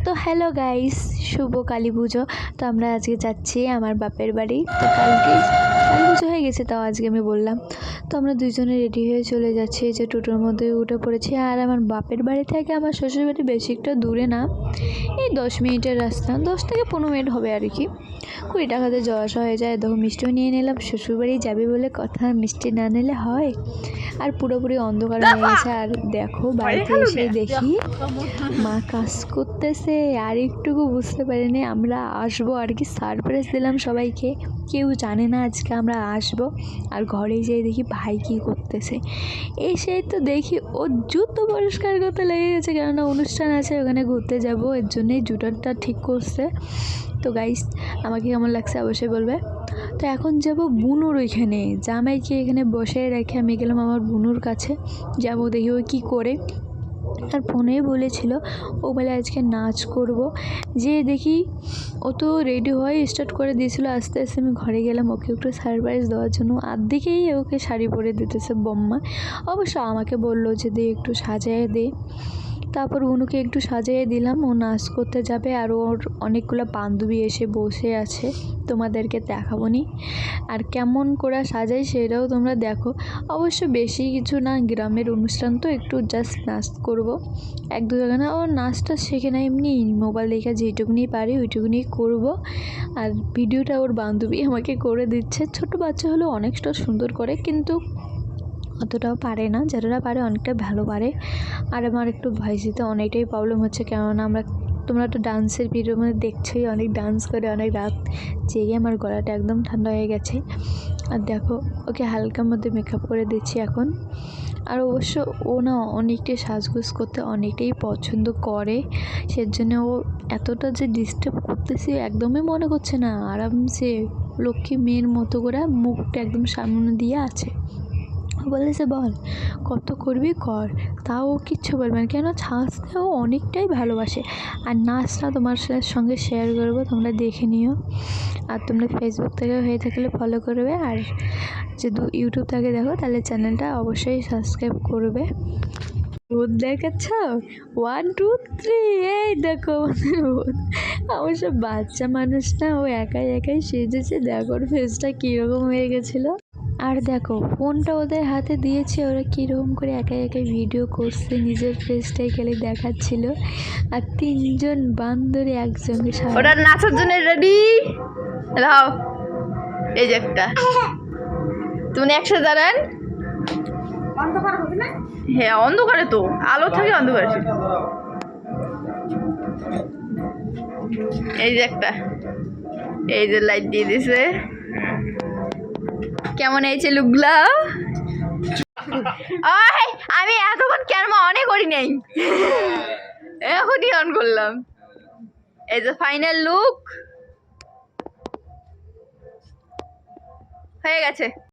তো hello guys, শুভ কালী পুজো। তো আমরা আজকে যাচ্ছি আমার বাপের বাড়ি। তো কালকে কালী পুজো হয়ে গেছে, তাও আজকে আমি বললাম। তো আমরা দুজনে রেডি হয়ে চলে যাচ্ছি, যে টোটোর মধ্যে উঠে পড়েছি। আর আমার বাপের বাড়ি থেকে আমার শ্বশুর বাড়ি বেশি একটা দূরে না, এই 10 মিনিটের রাস্তা, 10 থেকে 15 মিনিট হবে আর কি। 20 টাকাতে যাওয়া আসা হয়ে যায়। দেখো মিষ্টিও নিয়ে নিলাম, শ্বশুরবাড়ি যাবে বলে কথা, মিষ্টি না নিলে হয়। আর পুরোপুরি অন্ধকার হয়ে গেছে। আর দেখো বাড়িতে এসে দেখি মা কাজ করতেছে, আর একটুকু বুঝতে পারিনি আমরা আসবো আর কি। সারপ্রাইজ দিলাম সবাইকে, কেউ জানে না আজকে আমরা আসবো। আর ঘরে যেয়ে দেখি ভাই কী করতেছে। এসে তো দেখি ও জুতো পরিষ্কার করতে লেগে গেছে, কেননা অনুষ্ঠান আছে ওখানে ঘুরতে যাব, এর জন্যই জুতোটা ঠিক করছে। তো গাইস, আমাকে কেমন লাগছে অবশ্যই বলবে। তো এখন যাব বুনুর ওইখানে, জামাইকে এখানে বসে রেখে আমি গেলাম আমার বুনুর কাছে, যাবো দেখি ও কী করে। আর ফোনেই বলেছিল ও বলে আজকে নাচ করব। যে দেখি ও তো রেডি হয়ে স্টার্ট করে দিয়েছিল। আস্তে আস্তে আমি ঘরে গেলাম ওকে একটু সারপ্রাইজ দেওয়ার জন্য। আর্ধেকেই ওকে শাড়ি পরে দিতেছে বম্মা। অবশ্য আমাকে বললো যে দে একটু সাজিয়ে দে। তারপর বুনুকে একটু সাজিয়ে দিলাম, ও নাচ করতে যাবে। আর ওর অনেকগুলো বান্ধবী এসে বসে আছে, তোমাদেরকে দেখাবো নি। আর কেমন করে সাজাই সেটাও তোমরা দেখো। অবশ্য বেশি কিছু না, গ্রামের অনুষ্ঠান তো, একটু জাস্ট নাচ করব। এক দু জায়গা না, ও নাচটা শেখে না, এমনি মোবাইল দেখে যেটুকুনি পারি ওইটুকুনি করব। আর ভিডিওটা ওর বান্ধবী আমাকে করে দিচ্ছে। ছোট বাচ্চা হলেও অনেকটা সুন্দর করে, কিন্তু অতটাও পারে না, যারা পারে অনেকটা ভালো পারে। আর আমার একটু ভয়েস দিতে অনেকটাই প্রবলেম হচ্ছে, কেননা তোমরা তো ডান্সের ভিডিওর মধ্যে দেখছোই, অনেক ডান্স করে অনেক রাত জেগে আমার গলাটা একদম ঠান্ডা হয়ে গেছে। আর দেখো ওকে হালকার মধ্যে মেকআপ করে দিচ্ছি এখন। আর অবশ্য ও না অনেকটাই সাজগোজ করতে অনেকটাই পছন্দ করে, সেজন্য ও এতটা যে ডিস্টার্ব করতেছি একদমই মনে করছে না। আরামসে লক্ষ্মী মেয়ের মতো করে মুখটা একদম সামনে দিয়ে আছে। বলেছে বল কত করবি কর, তাও কিচ্ছু বলবে না, কেন ছাঁচতেও অনেকটাই ভালোবাসে। আর নাচটা তোমার সঙ্গে শেয়ার করবো, তোমরা দেখে নিও। আর তোমরা ফেসবুক থেকে হয়ে থাকলে ফলো করবে, আর যদি ইউটিউব থেকে দেখো তাহলে চ্যানেলটা অবশ্যই সাবস্ক্রাইব করবে। ভূত দেখাচ্ছ, 1 2 3, এই দেখো আমাদের ভূত। অবশ্য বাচ্চা মানুষ না, ও একাই একাই সেজেছে, দেখো ওর ফেসটা কীরকম হয়ে গেছিলো। আর দেখো ফোনটা ওদের হাতে দিয়েছে, ওরা কীরকম করে একাই একাই ভিডিও করছে, নিজের ফেসটাই খালি দেখাচ্ছিল। আর 3জন বান্দরে একসঙ্গে ওটা নাচার জন্য রেডি দাও। এই যে একটা, তুমি একসাথে দাঁড়ান। হ্যাঁ অন্ধকারে তো আলো থাকে, অন্ধকারে। এই যে একটা, এই যে লাইট দিয়ে দিছে। কেমন হয়েছে লুকগুলা? আমি এতক্ষণ কেন অনেক করি নাই, এখনই অন করলাম। এই যে ফাইনাল লুক হয়ে গেছে।